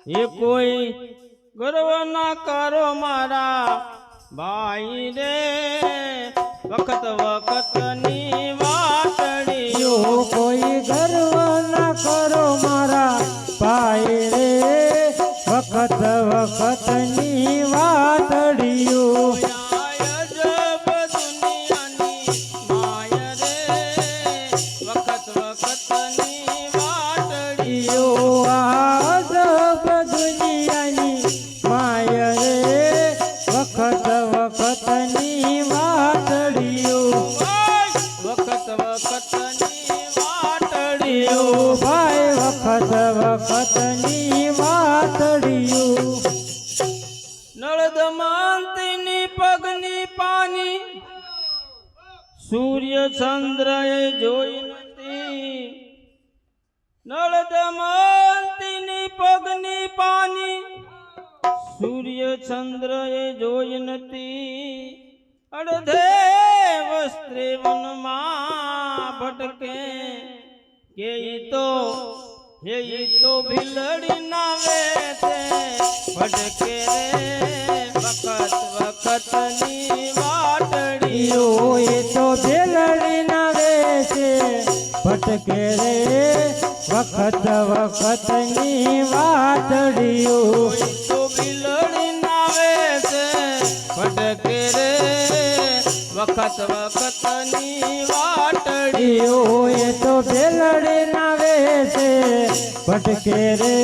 એ કોઈ ગર્વ ના કરો મારા ભાઈ રે, વખત વખતની વાતડીઓ કોઈ ગર્વ ના કરો મારા ભાઈ રે, વખત વખતની વાતડીઓ વખતની વાતડીઓ નળ દમંતીની પગની પાની સૂર્ય ચંદ્ર એ જોઈ નથી, નળ દમંતીની પગની પાની સૂર્ય ચંદ્ર એ જોઈ નથી, અડધે વસ્ત્રે વનમાં ભટકે કે તો ભીલડી ના વેતે ભટકે રે, વખત વખતની વાતડીઓ એ તો ભીલડી ના વેતે ભટકે રે, વખત વખતની વાતડીઓ તો ભીલડી ના વેતે ભટકે રે, વખત વખતની વાતડીઓ એ તો ભીલડી ના વેતે ભટકે રે,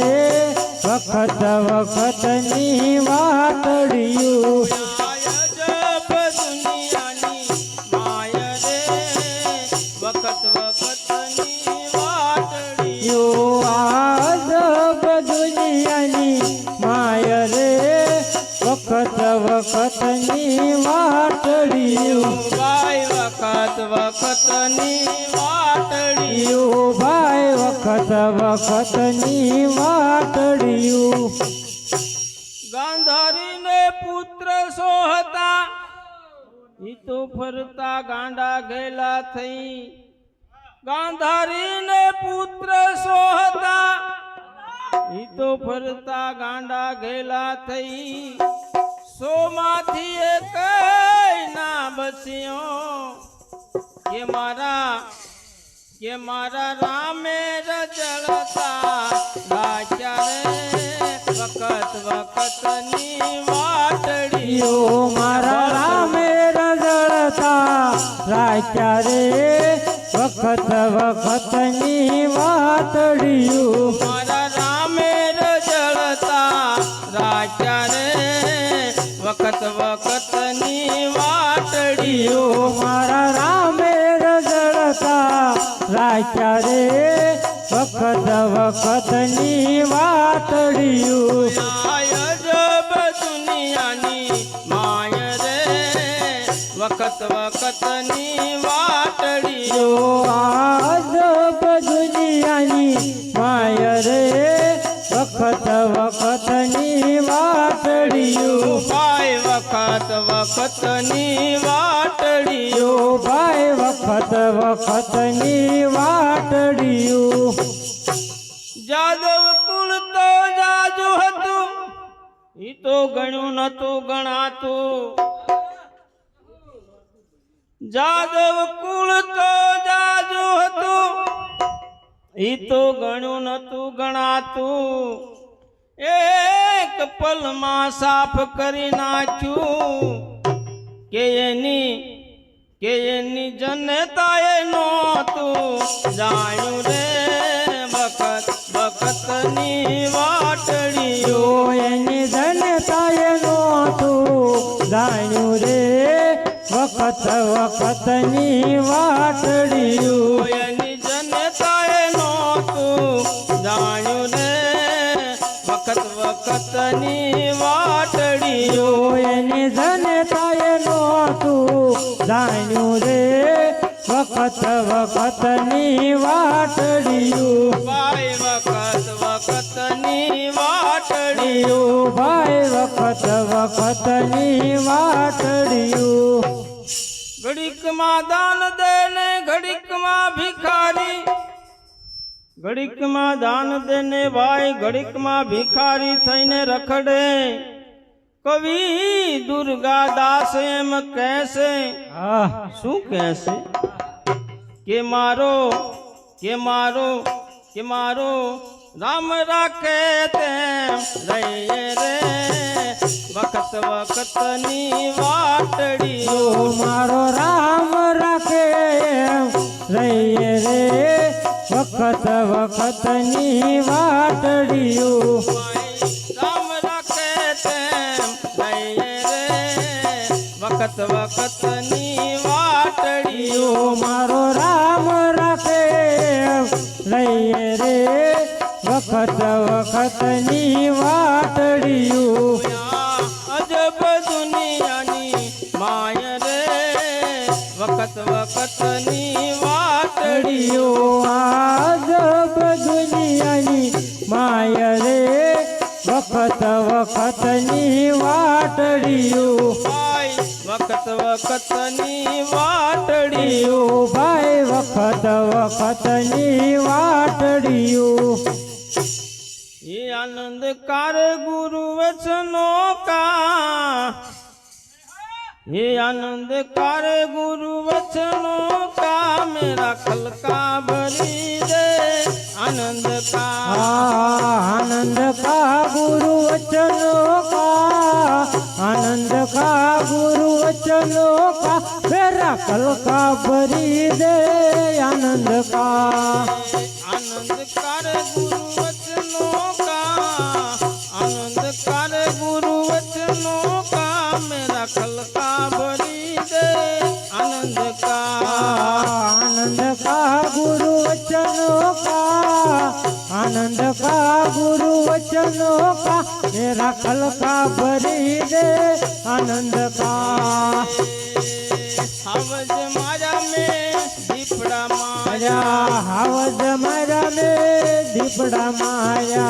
વખત વખતની વાતડીઓ વખત વખતની વાતડીઓ આજબ દુનિયાની માય રે, વખત વખતની વાતડીઓ ભાઈ વખત વખતની વાતડીઓ ભાઈ વખત વખતની વાતડીઓ ગાંધારીને પુત્ર સોહતા ઈ તો ફરતા ગાંડા ગયેલા થઈ, ગાંધારીને પુત્ર સોહતા ઈ તો ફરતા ગાંડા ગયેલા થઈ, સોમાંથી એક ના બચ્યો કે મારા રામે રજળતા રાખ્યા રે, વખત વખતની વાતડીઓ મારા રામે રજળતા રાખ્યા રે, વખત વખતની વાતડીઓ મારા રામે રજળતા રાખ્યા રે, વખત વખતની વાતડીઓ મારા રામે રજળતા રાખ્યા રે, વખત વખતની વાતડીઓ આયજબ દુનિયાની માય રે, વખત વખતની વાતડીઓ આજબ દુનિયાની માય રે, વખત વખતની વાતડીઓ ભાઈ વખત વખતની વાતડીઓ ભાઈ વખત વખતની વાતડીઓ જાદવ કુળ તો જાજુ હતું ઈ તો ગણ્યું નતું ગણાતું, જાદવ કુળ તો જાજુ હતું ઈ તો ગણ્યું નતું ગણાતું, એક પલમાં સાફ કરી નાખ્યું કે એની જનતાએ નહોતું જાણ્યું રે, વખત વખતની વાતડીઓ એની જનતાએ નહોતું જાણ્યું રે, વખત વખતની વાતડીઓ એની જનતાએ નહોતું જાણ્યું રે, વખત વખતની વાતડીઓ એની જનતાએ નહોતું જાણ્યું રે, વખત વખતની વાતડીઓ ભાઈ વખત વખતની વાતડીઓ ભાઈ વખત વખતની વાતડીઓ ઘડીકમાં દાન દે ને ઘડીકમાં ભિખારી, ઘડીકમાં દાન દેને ભાઈ ઘડીકમાં ભિખારી થઈને રખડે કવિ દુર્ગા દાસ એમ કહેશે શું કહેશે કે મારો રામ રાખે તેમ રહીએ રે વખત વખતની વાટડીઓ મારો રામ રાખે એમ રહીએ રે વખત વખતની વાટડીઓ રામ રાખે તેમ રહીએ રે વખત વખતની વાટડીઓ મારો રામ રાખે એમ રહીએ રે વખત વખતની વાટડીઓ અજબ દુનિયાની માય રે વખત વખતની વાટડીઓ આજબ દુનિયાની માય રે વખત વખતની વાટડીઓ વખત વખતની વાટડીઓ ભાઈ વખત વખતની વાટડીઓ એ આનંદકાર ગુરુ વચનો કા ये आनंदकार गुरु वचनो का मेरा खलका भरी दे आनंद का गुरु वचनों का आनंद का गुरु वचनों का मेरा खलका भरी दे आनंद आनंदकार गुरु वचनों का आनंदकार गुरु वचनों का मेरा खलका भरी दे आनंद का गुरु वचनों का आनंद का गुरु वचनों का मेरा खलका भरी दे आनंद का हवज माया में दीपड़ा माया हवज माया में दीपड़ा माया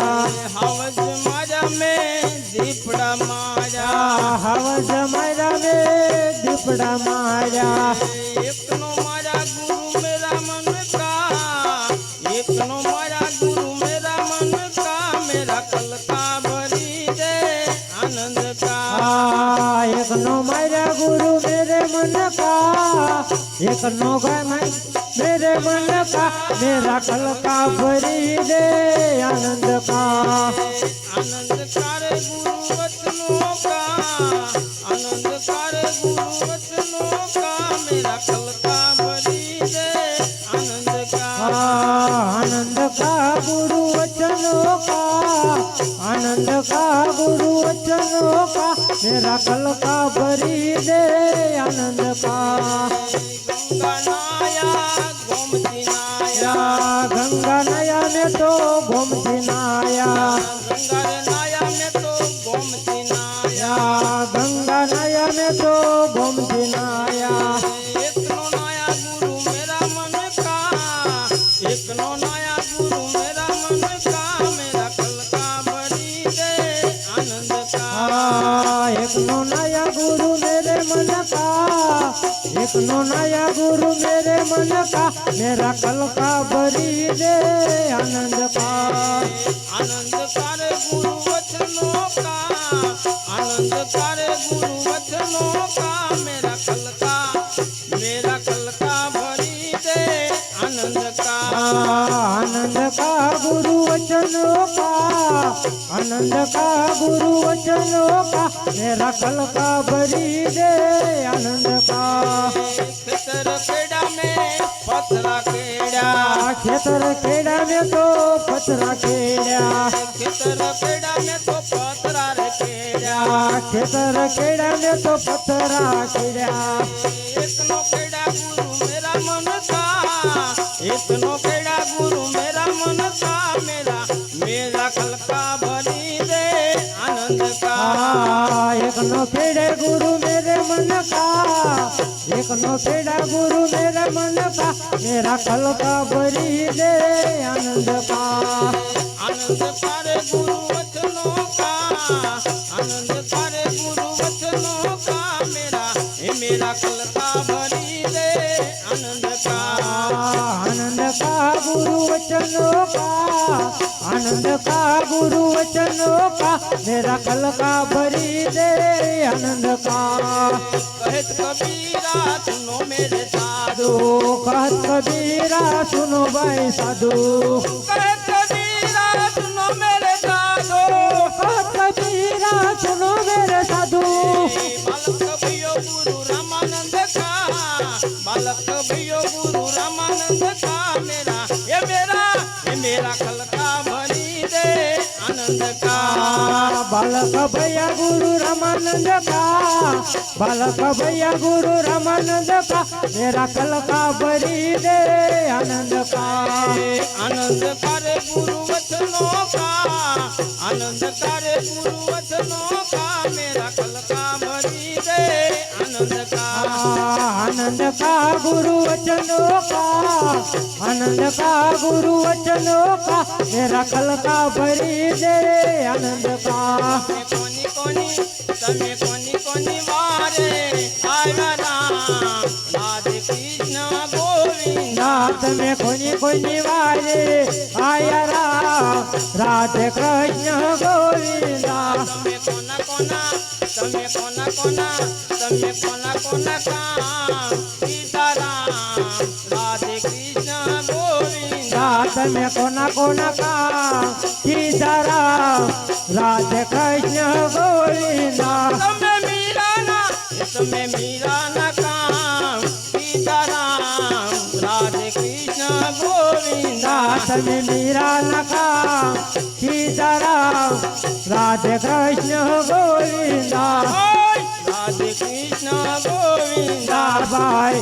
हवज माया में दीपड़ा माया हवज माया में दीपड़ा माया एक नो माया गुरु मेरा मन का एक नो माया गुरु मेरा मन का मेरा कलका भरी दे आनंद का एक नो माया गुरु मेरे मन का एक नो मेरे मन का मेरा कलका भरी दे आनंद का आनंदकार गुरु वचनों का आनंदकार गुरु वचनों का मेरा कलका भरी दे आनंद का गुरु वचनों का आनंद का गुरु वचनों का मेरा कलका भरी दे आनंद का गंगा नया में तो गोमती नाया गंगा नया में तो गोमती नाया एक नो नया गुरु मेरा मन का एक नो नया गुरु मेरा मन का मेरा कलका भरी दे आनंद का एक नो नया गुरु मेरे मन का एक नो नया गुरु मेरे मन का मेरा कलका भरी दे आनंद का आनंदकार गुरु वचनों का आनंदकार गुरु वचनों का मेरा कलका भरी दे आनंद का गुरु वचनों का आनंद का गुरु वचनों का मेरा कलका भरी दे आनंद का खेतर खेड़ा में पथरा खेड़ा खेतर खेड़ा में तो पथरा खेड़ा खेतर खेड़ा में तो पथरा रे खेड़ा खेतर खेड़ा में तो पथरा खेड़ा एक नो खेड़ा गुरु मेरा मन का एक नो खेड़ा गुरु मेरा मन का मेरा कलका भरी दे आनंद का एक नो खेड़े गुरु मेरे मन का एक नो खेड़ा गुरु मेरे मन का मेरा कलका भरी दे आनंद का आनंदकार गुरु वचनों का आनंदकार गुरु वचनों का मेरा कलका भरी दे आनंद का गुरु वचनों का आनंद का गुरु वचनों का मेरा कल का भरी दे आनंद का कहत कबीरा सुनो मेरे साधु साधु कहत कबीरा सुनो भाई साधु कहत कबीरा सुनो मेरे साधु कहत कबीरा सुनो मेरे साधु बालक भयो गुरु रामानंद का बालक भयो गुरु रामानंद का मेरा कल का भरी दे आनंद का बालक भैया गुरु रामानंद का बालक भैया गुरु रामानंद का मेरा कल का भरी दे आनंद का आनंद करे गुरु वचनों का आनंद करे गुरु वचनों का मेरा कल का भरी दे आनंद का आनंद का गुरु वचनों का आनंद का गुरु वचनों का मेरा कल का भरी दे आनंद का कोनी कोनी तमे कोनी कोनी वारे आया राम राधे कृष्ण गोविंद में कोनी कोनी वारे आया राम राधे कृष्ण गोविंदा तमे कोना कोना तमे कोना कोना तमे कोना कोना काम सीताराम राधे कृष्ण गोविंदा में कोना कोना का सीताराम राधे कृष्ण गोविंदा तमे मीरा ना काम सीताराम राधे कृष्ण गोविंदा में मीरा नका सीताराम राधे कृष्ण गोविंदा राधे कृष्ण गोविंदा भाई